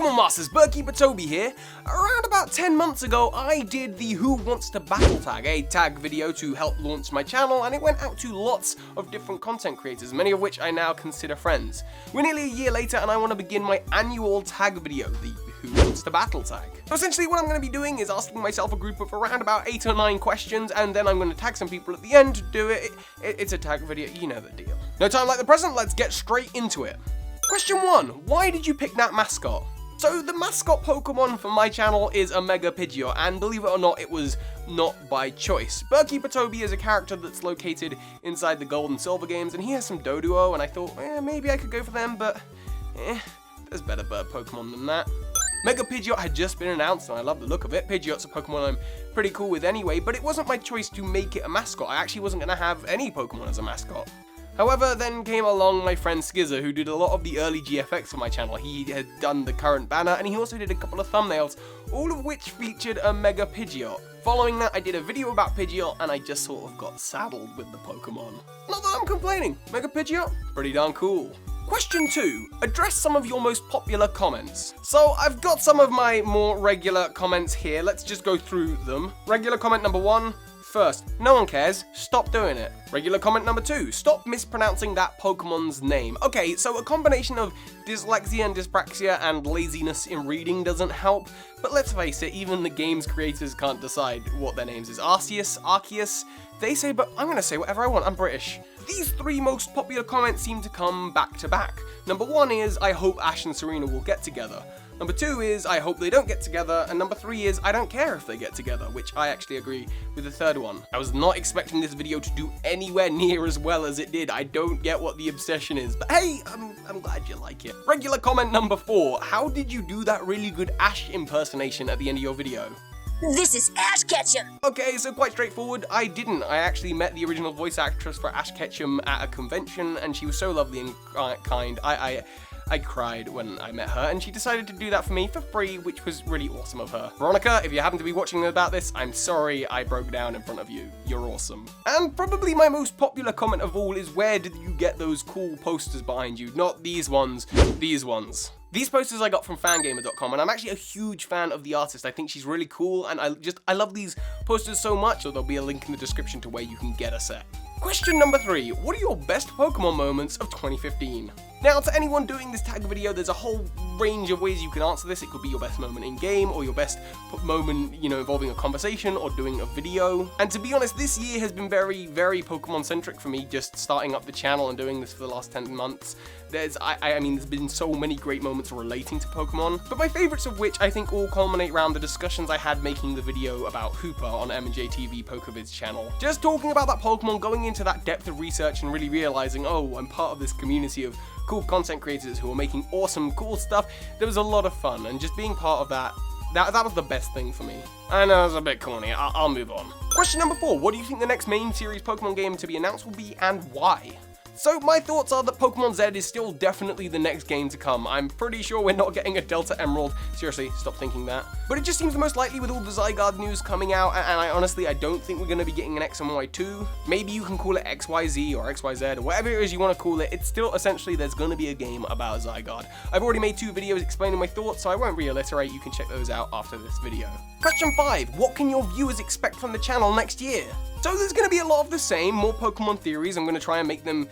Pokemon Masters, Toby here. Around about 10 months ago, I did the Who Wants to Battle tag, a tag video to help launch my channel, and it went out to lots of different content creators, many of which I now consider friends. We're nearly a year later, and I want to begin my annual tag video, the Who Wants to Battle tag. So essentially what I'm going to be doing is asking myself a group of around about 8 or 9 questions, and then I'm going to tag some people at the end to do it. It's a tag video, you know the deal. No time like the present, let's get straight into it. Question 1. Why did you pick that mascot? So the mascot Pokemon for my channel is a Mega Pidgeot, and believe it or not, it was not by choice. Toby is a character that's located inside the Gold and Silver games, and he has some Doduo, and I thought, maybe I could go for them, but there's better bird Pokemon than that. Mega Pidgeot had just been announced, and I love the look of it. Pidgeot's a Pokemon I'm pretty cool with anyway, but it wasn't my choice to make it a mascot. I actually wasn't going to have any Pokemon as a mascot. However, then came along my friend Skizzer, who did a lot of the early GFX for my channel. He had done the current banner, and he also did a couple of thumbnails, all of which featured a Mega Pidgeot. Following that, I did a video about Pidgeot, and I just sort of got saddled with the Pokemon. Not that I'm complaining. Mega Pidgeot? Pretty darn cool. Question 2. Address some of your most popular comments. So I've got some of my more regular comments here. Let's just go through them. Regular comment number 1. First, no one cares, stop doing it. Regular comment number 2, stop mispronouncing that Pokemon's name. Okay, so a combination of dyslexia and dyspraxia and laziness in reading doesn't help, but let's face it, even the game's creators can't decide what their names is. Arceus, they say, but I'm gonna say whatever I want, I'm British. These 3 most popular comments seem to come back to back. Number 1 is, I hope Ash and Serena will get together. Number 2 is, I hope they don't get together, and number 3 is, I don't care if they get together, which I actually agree with the third one. I was not expecting this video to do anywhere near as well as it did. I don't get what the obsession is, but hey, I'm glad you like it. Regular comment number 4, how did you do that really good Ash impersonation at the end of your video? This is Ash Ketchum! Okay, so quite straightforward, I didn't. I actually met the original voice actress for Ash Ketchum at a convention, and she was so lovely and kind. I cried when I met her, and she decided to do that for me for free, which was really awesome of her. Veronica, if you happen to be watching about this, I'm sorry I broke down in front of you. You're awesome. And probably my most popular comment of all is, where did you get those cool posters behind you? Not these ones, these ones. These posters I got from fangamer.com, and I'm actually a huge fan of the artist. I think she's really cool, and I love these posters so much, so there'll be a link in the description to where you can get a set. Question number 3, what are your best Pokemon moments of 2015? Now, to anyone doing this tag video, there's a whole range of ways you can answer this. It could be your best moment in game, or your best moment, involving a conversation or doing a video. And to be honest, this year has been very, very Pokemon centric for me, just starting up the channel and doing this for the last 10 months. There's been so many great moments relating to Pokemon, but my favorites of which I think all culminate around the discussions I had making the video about Hooper on J TV Pokevids channel. Just talking about that Pokemon, going into that depth of research and really realizing, oh, I'm part of this community of cool content creators who are making awesome, cool stuff. There was a lot of fun, and just being part of that was the best thing for me. I know it's a bit corny, I'll move on. Question number 4, what do you think the next main series Pokemon game to be announced will be, and why? So my thoughts are that Pokemon Z is still definitely the next game to come. I'm pretty sure we're not getting a Delta Emerald. Seriously, stop thinking that. But it just seems the most likely with all the Zygarde news coming out, and I honestly don't think we're going to be getting an X and Y2. Maybe you can call it XYZ or XYZ or whatever it is you want to call it. It's still essentially there's going to be a game about Zygarde. I've already made 2 videos explaining my thoughts, so I won't reiterate. You can check those out after this video. Question 5, what can your viewers expect from the channel next year? So there's going to be a lot of the same, more Pokemon theories. I'm going to try and make them,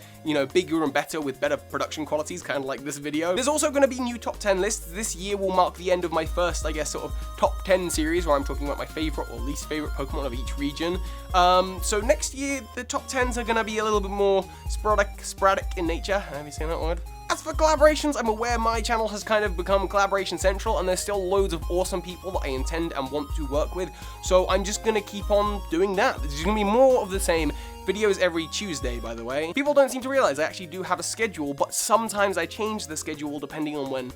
bigger and better with better production qualities, kind of like this video. There's also going to be new top 10 lists. This year will mark the end of my first, sort of top 10 series where I'm talking about my favorite or least favorite Pokemon of each region. So next year, the top 10s are going to be a little bit more sporadic in nature. Have you seen that word? As for collaborations, I'm aware my channel has kind of become collaboration central, and there's still loads of awesome people that I intend and want to work with, so I'm just gonna keep on doing that. There's gonna be more of the same. Videos every Tuesday, by the way. People don't seem to realize I actually do have a schedule, but sometimes I change the schedule depending on when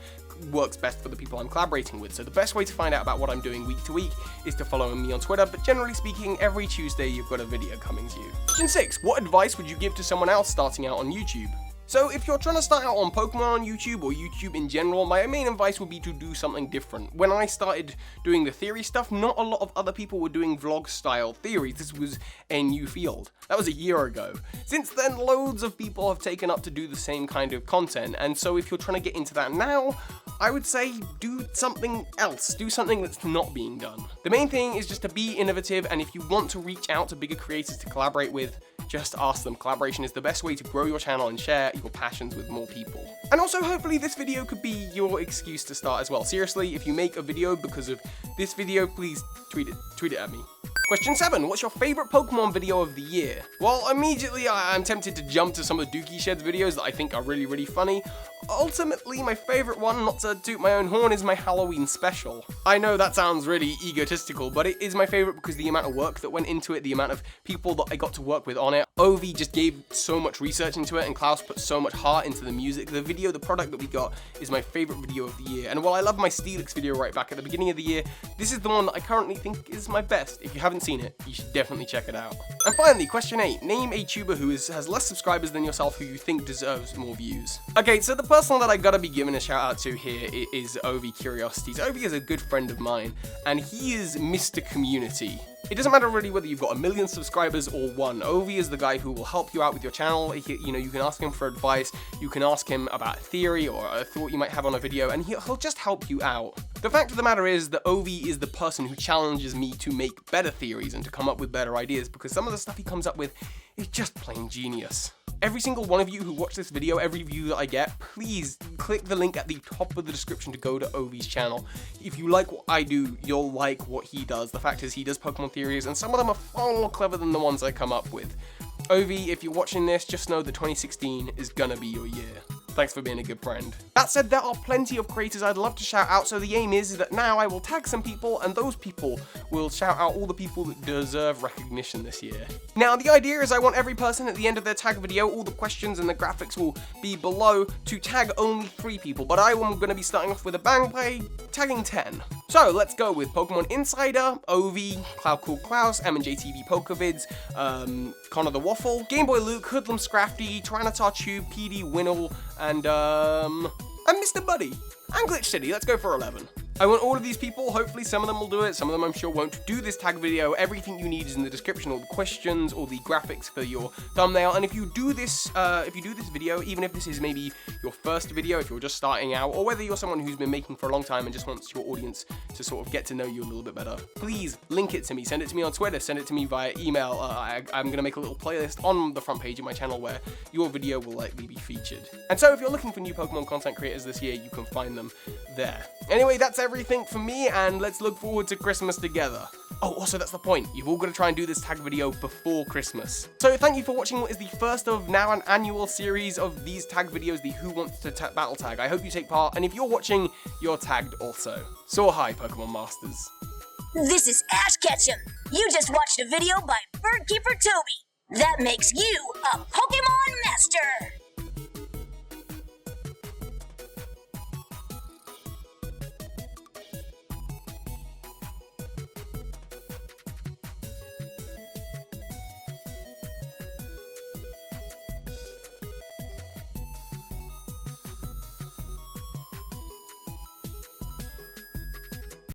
works best for the people I'm collaborating with. So the best way to find out about what I'm doing week to week is to follow me on Twitter, but generally speaking, every Tuesday you've got a video coming to you. Question 6, what advice would you give to someone else starting out on YouTube? So if you're trying to start out on Pokemon on YouTube or YouTube in general, my main advice would be to do something different. When I started doing the theory stuff, not a lot of other people were doing vlog style theories. This was a new field. That was a year ago. Since then, loads of people have taken up to do the same kind of content, and so if you're trying to get into that now, I would say do something else. Do something that's not being done. The main thing is just to be innovative, and if you want to reach out to bigger creators to collaborate with, just ask them. Collaboration is the best way to grow your channel and share your passions with more people. And also, hopefully this video could be your excuse to start as well. Seriously, if you make a video because of this video, please tweet it at me. Question 7. What's your favorite Pokemon video of the year? Well, immediately I'm tempted to jump to some of Dookie Shed's videos that I think are really, really funny. Ultimately, my favorite one, not to toot my own horn, is my Halloween special. I know that sounds really egotistical, but it is my favorite because the amount of work that went into it, the amount of people that I got to work with on it. Ovi just gave so much research into it, and Klaus put so much heart into the music. The video, the product that we got, is my favorite video of the year. And while I love my Steelix video right back at the beginning of the year, this is the one that I currently think is my best. If you haven't seen it, you should definitely check it out. And finally, question 8. Name a tuber who has less subscribers than yourself who you think deserves more views. Okay, so the person that I gotta be giving a shout out to here is Ovi Curiosities. Ovi is a good friend of mine, and he is Mr. Community. It doesn't matter really whether you've got 1 million subscribers or 1. Ovi is the guy who will help you out with your channel. You know, you can ask him for advice, you can ask him about a theory or a thought you might have on a video, and he'll just help you out. The fact of the matter is that Ovi is the person who challenges me to make better theories and to come up with better ideas, because some of the stuff he comes up with is just plain genius. Every single one of you who watch this video, every view that I get, please click the link at the top of the description to go to Ovi's channel. If you like what I do, you'll like what he does. The fact is, he does Pokemon theories, and some of them are far more clever than the ones I come up with. Ovi, if you're watching this, just know that 2016 is gonna be your year. Thanks for being a good friend. That said, there are plenty of creators I'd love to shout out, so the aim is that now I will tag some people, and those people will shout out all the people that deserve recognition this year. Now, the idea is I want every person at the end of their tag video, all the questions and the graphics will be below, to tag only 3 people, but I am going to be starting off with a bang by tagging 10. So, let's go with Pokemon Insider, Ovi, Klaus, J TV Pokevids, Connor the Waffle, Gameboy Luke, Hoodlum Scrafty, Tyranitar Tube, PD Winnal, and Mr. Buddy, and Glitch City. Let's go for 11. I want all of these people, hopefully some of them will do it, some of them I'm sure won't, do this tag video. Everything you need is in the description, all the questions, all the graphics for your thumbnail, and if you do this video, even if this is maybe your first video, if you're just starting out, or whether you're someone who's been making for a long time and just wants your audience to sort of get to know you a little bit better, please link it to me, send it to me on Twitter, send it to me via email. I'm going to make a little playlist on the front page of my channel where your video will likely be featured. And so if you're looking for new Pokemon content creators this year, you can find them there. Anyway, that's everything from me, and let's look forward to Christmas together. Oh, also that's the point. You've all got to try and do this tag video before Christmas. So thank you for watching what is the first of now an annual series of these tag videos, the Who Wants to Battle Tag. I hope you take part, and if you're watching, you're tagged also. So hi, Pokemon Masters. This is Ash Ketchum. You just watched a video by Birdkeeper Toby. That makes you a Pokemon Master.